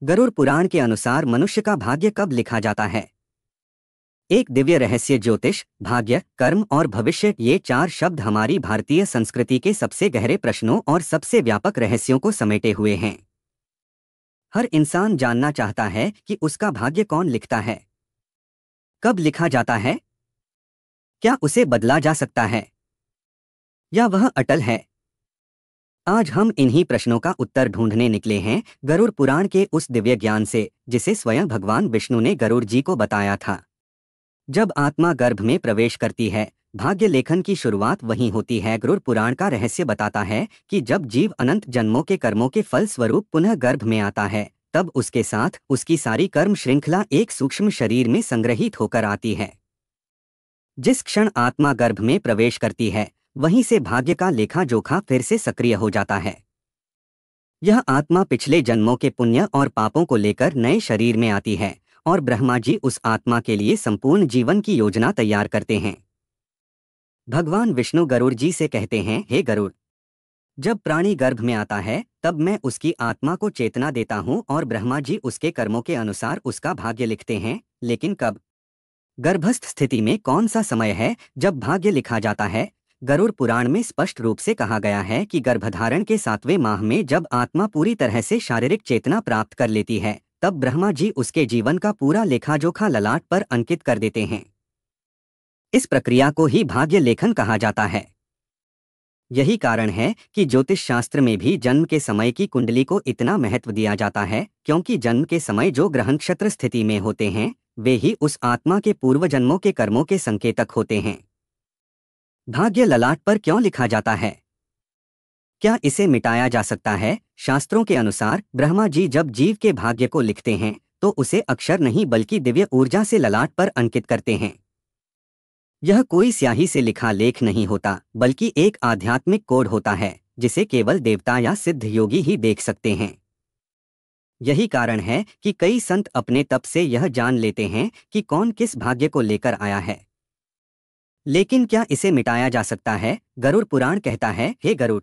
गरुड़ पुराण के अनुसार मनुष्य का भाग्य कब लिखा जाता है? एक दिव्य रहस्य। ज्योतिष, भाग्य, कर्म और भविष्य, ये चार शब्द हमारी भारतीय संस्कृति के सबसे गहरे प्रश्नों और सबसे व्यापक रहस्यों को समेटे हुए हैं। हर इंसान जानना चाहता है कि उसका भाग्य कौन लिखता है, कब लिखा जाता है, क्या उसे बदला जा सकता है या वह अटल है। आज हम इन्हीं प्रश्नों का उत्तर ढूंढने निकले हैं, गरुड़ पुराण के उस दिव्य ज्ञान से जिसे स्वयं भगवान विष्णु ने गरुड़ जी को बताया था। जब आत्मा गर्भ में प्रवेश करती है, भाग्य लेखन की शुरुआत वहीं होती है। गरुड़ पुराण का रहस्य बताता है कि जब जीव अनंत जन्मों के कर्मों के फल स्वरूप पुनः गर्भ में आता है, तब उसके साथ उसकी सारी कर्म श्रृंखला एक सूक्ष्म शरीर में संग्रहित होकर आती है। जिस क्षण आत्मा गर्भ में प्रवेश करती है, वहीं से भाग्य का लेखा जोखा फिर से सक्रिय हो जाता है। यह आत्मा पिछले जन्मों के पुण्य और पापों को लेकर नए शरीर में आती है और ब्रह्मा जी उस आत्मा के लिए संपूर्ण जीवन की योजना तैयार करते हैं। भगवान विष्णु गरुड़ जी से कहते हैं, हे गरुड़, जब प्राणी गर्भ में आता है तब मैं उसकी आत्मा को चेतना देता हूँ और ब्रह्मा जी उसके कर्मों के अनुसार उसका भाग्य लिखते हैं। लेकिन कब? गर्भस्थ स्थिति में कौन सा समय है जब भाग्य लिखा जाता है? गरुड़ पुराण में स्पष्ट रूप से कहा गया है कि गर्भधारण के 7वें माह में जब आत्मा पूरी तरह से शारीरिक चेतना प्राप्त कर लेती है, तब ब्रह्मा जी उसके जीवन का पूरा लेखाजोखा ललाट पर अंकित कर देते हैं। इस प्रक्रिया को ही भाग्य लेखन कहा जाता है। यही कारण है कि ज्योतिष शास्त्र में भी जन्म के समय की कुंडली को इतना महत्व दिया जाता है, क्योंकि जन्म के समय जो ग्रह नक्षत्र स्थिति में होते हैं, वे ही उस आत्मा के पूर्व जन्मों के कर्मों के संकेतक होते हैं। भाग्य ललाट पर क्यों लिखा जाता है? क्या इसे मिटाया जा सकता है? शास्त्रों के अनुसार ब्रह्मा जी जब जीव के भाग्य को लिखते हैं तो उसे अक्षर नहीं बल्कि दिव्य ऊर्जा से ललाट पर अंकित करते हैं। यह कोई स्याही से लिखा लेख नहीं होता, बल्कि एक आध्यात्मिक कोड होता है जिसे केवल देवता या सिद्ध योगी ही देख सकते हैं। यही कारण है कि कई संत अपने तप से यह जान लेते हैं कि कौन किस भाग्य को लेकर आया है। लेकिन क्या इसे मिटाया जा सकता है? गरुड़ पुराण कहता है, हे गरुड़,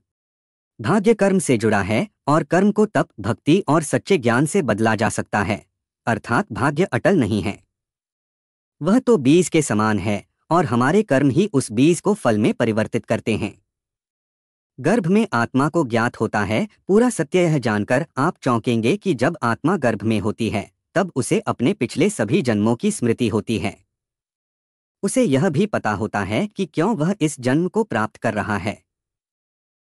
भाग्य कर्म से जुड़ा है और कर्म को तप, भक्ति और सच्चे ज्ञान से बदला जा सकता है। अर्थात भाग्य अटल नहीं है, वह तो बीज के समान है और हमारे कर्म ही उस बीज को फल में परिवर्तित करते हैं। गर्भ में आत्मा को ज्ञात होता है पूरा सत्य। यह जानकर आप चौंकेंगे कि जब आत्मा गर्भ में होती है तब उसे अपने पिछले सभी जन्मों की स्मृति होती है। उसे यह भी पता होता है कि क्यों वह इस जन्म को प्राप्त कर रहा है।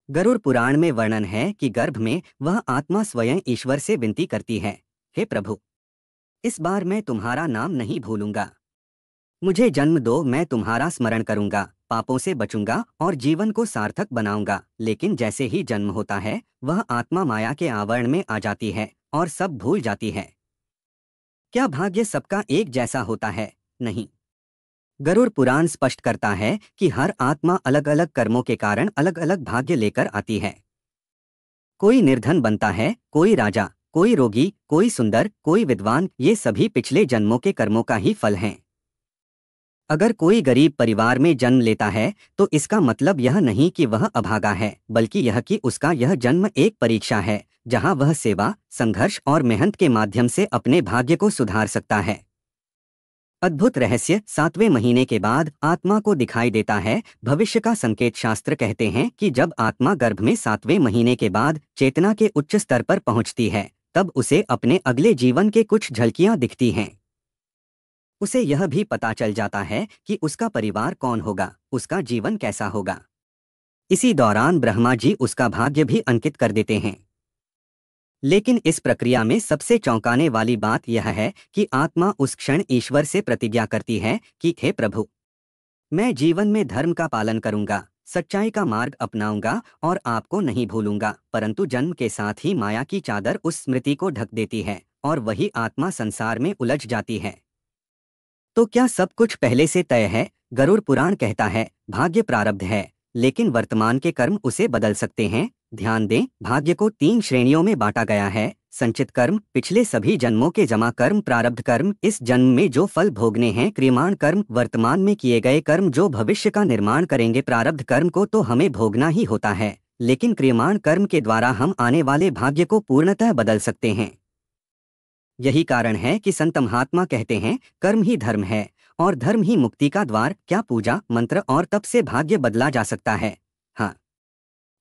गरुड़ पुराण में वर्णन है कि गर्भ में वह आत्मा स्वयं ईश्वर से विनती करती है, हे प्रभु, इस बार मैं तुम्हारा नाम नहीं भूलूंगा, मुझे जन्म दो, मैं तुम्हारा स्मरण करूंगा, पापों से बचूंगा और जीवन को सार्थक बनाऊंगा। लेकिन जैसे ही जन्म होता है, वह आत्मा माया के आवरण में आ जाती है और सब भूल जाती है। क्या भाग्य सबका एक जैसा होता है? नहीं। गरुड़ पुराण स्पष्ट करता है कि हर आत्मा अलग अलग कर्मों के कारण अलग अलग भाग्य लेकर आती है। कोई निर्धन बनता है, कोई राजा, कोई रोगी, कोई सुंदर, कोई विद्वान। ये सभी पिछले जन्मों के कर्मों का ही फल हैं। अगर कोई गरीब परिवार में जन्म लेता है तो इसका मतलब यह नहीं कि वह अभागा है, बल्कि यह कि उसका यह जन्म एक परीक्षा है जहां वह सेवा, संघर्ष और मेहनत के माध्यम से अपने भाग्य को सुधार सकता है। अद्भुत रहस्य। 7वें महीने के बाद आत्मा को दिखाई देता है भविष्य का संकेत। शास्त्र कहते हैं कि जब आत्मा गर्भ में 7वें महीने के बाद चेतना के उच्च स्तर पर पहुंचती है, तब उसे अपने अगले जीवन के कुछ झलकियां दिखती हैं। उसे यह भी पता चल जाता है कि उसका परिवार कौन होगा, उसका जीवन कैसा होगा। इसी दौरान ब्रह्मा जी उसका भाग्य भी अंकित कर देते हैं। लेकिन इस प्रक्रिया में सबसे चौंकाने वाली बात यह है कि आत्मा उस क्षण ईश्वर से प्रतिज्ञा करती है कि हे प्रभु, मैं जीवन में धर्म का पालन करूंगा, सच्चाई का मार्ग अपनाऊंगा और आपको नहीं भूलूंगा। परंतु जन्म के साथ ही माया की चादर उस स्मृति को ढक देती है और वही आत्मा संसार में उलझ जाती है। तो क्या सब कुछ पहले से तय है? गरुड़ पुराण कहता है, भाग्य प्रारब्ध है, लेकिन वर्तमान के कर्म उसे बदल सकते हैं। ध्यान दें, भाग्य को 3 श्रेणियों में बांटा गया है। संचित कर्म, पिछले सभी जन्मों के जमा कर्म। प्रारब्ध कर्म, इस जन्म में जो फल भोगने हैं। क्रियमाण कर्म, वर्तमान में किए गए कर्म जो भविष्य का निर्माण करेंगे। प्रारब्ध कर्म को तो हमें भोगना ही होता है, लेकिन क्रियमाण कर्म के द्वारा हम आने वाले भाग्य को पूर्णतः बदल सकते हैं। यही कारण है कि संत महात्मा कहते हैं, कर्म ही धर्म है और धर्म ही मुक्ति का द्वार। क्या पूजा, मंत्र और तप से भाग्य बदला जा सकता है? हाँ।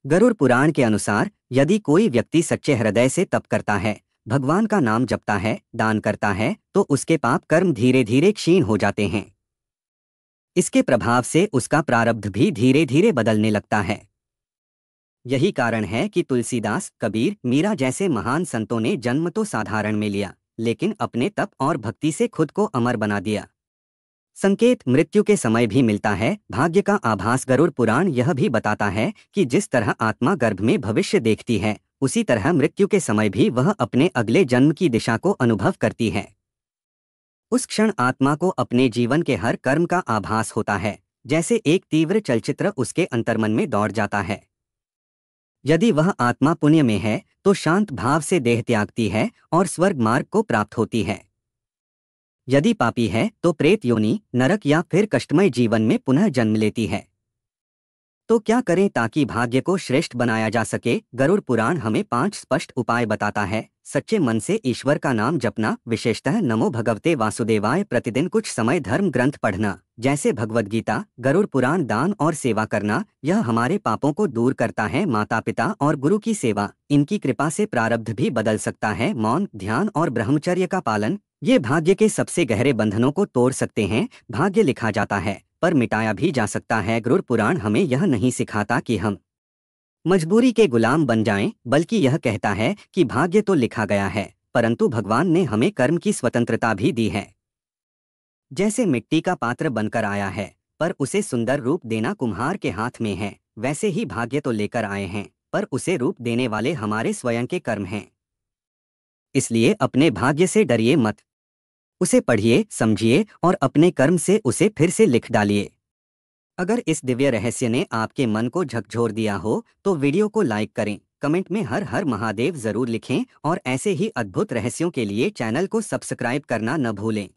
गरुड़ पुराण के अनुसार यदि कोई व्यक्ति सच्चे हृदय से तप करता है, भगवान का नाम जपता है, दान करता है, तो उसके पाप कर्म धीरे धीरे क्षीण हो जाते हैं। इसके प्रभाव से उसका प्रारब्ध भी धीरे धीरे बदलने लगता है। यही कारण है कि तुलसीदास, कबीर, मीरा जैसे महान संतों ने जन्म तो साधारण में लिया, लेकिन अपने तप और भक्ति से खुद को अमर बना दिया। संकेत मृत्यु के समय भी मिलता है। भाग्य का आभास। गरुड़ पुराण यह भी बताता है कि जिस तरह आत्मा गर्भ में भविष्य देखती है, उसी तरह मृत्यु के समय भी वह अपने अगले जन्म की दिशा को अनुभव करती है। उस क्षण आत्मा को अपने जीवन के हर कर्म का आभास होता है, जैसे एक तीव्र चलचित्र उसके अंतर्मन में दौड़ जाता है। यदि वह आत्मा पुण्य में है तो शांत भाव से देह त्यागती है और स्वर्ग मार्ग को प्राप्त होती है। यदि पापी है तो प्रेत योनि, नरक या फिर कष्टमय जीवन में पुनः जन्म लेती है। तो क्या करें ताकि भाग्य को श्रेष्ठ बनाया जा सके? गरुड़ पुराण हमें 5 स्पष्ट उपाय बताता है। सच्चे मन से ईश्वर का नाम जपना, विशेषतः नमो भगवते वासुदेवाय। प्रतिदिन कुछ समय धर्म ग्रंथ पढ़ना, जैसे भगवद गीता, गरुड़ पुराण। दान और सेवा करना, यह हमारे पापों को दूर करता है। माता पिता और गुरु की सेवा, इनकी कृपा से प्रारब्ध भी बदल सकता है। मौन, ध्यान और ब्रह्मचर्य का पालन, ये भाग्य के सबसे गहरे बंधनों को तोड़ सकते हैं। भाग्य लिखा जाता है पर मिटाया भी जा सकता है। गरुड़ पुराण हमें यह नहीं सिखाता कि हम मजबूरी के गुलाम बन जाएं, बल्कि यह कहता है कि भाग्य तो लिखा गया है, परंतु भगवान ने हमें कर्म की स्वतंत्रता भी दी है। जैसे मिट्टी का पात्र बनकर आया है, पर उसे सुंदर रूप देना कुम्हार के हाथ में है, वैसे ही भाग्य तो लेकर आए हैं, पर उसे रूप देने वाले हमारे स्वयं के कर्म हैं। इसलिए अपने भाग्य से डरिए मत। उसे पढ़िए, समझिए और अपने कर्म से उसे फिर से लिख डालिए। अगर इस दिव्य रहस्य ने आपके मन को झकझोर दिया हो तो वीडियो को लाइक करें, कमेंट में हर हर महादेव जरूर लिखें और ऐसे ही अद्भुत रहस्यों के लिए चैनल को सब्सक्राइब करना न भूलें।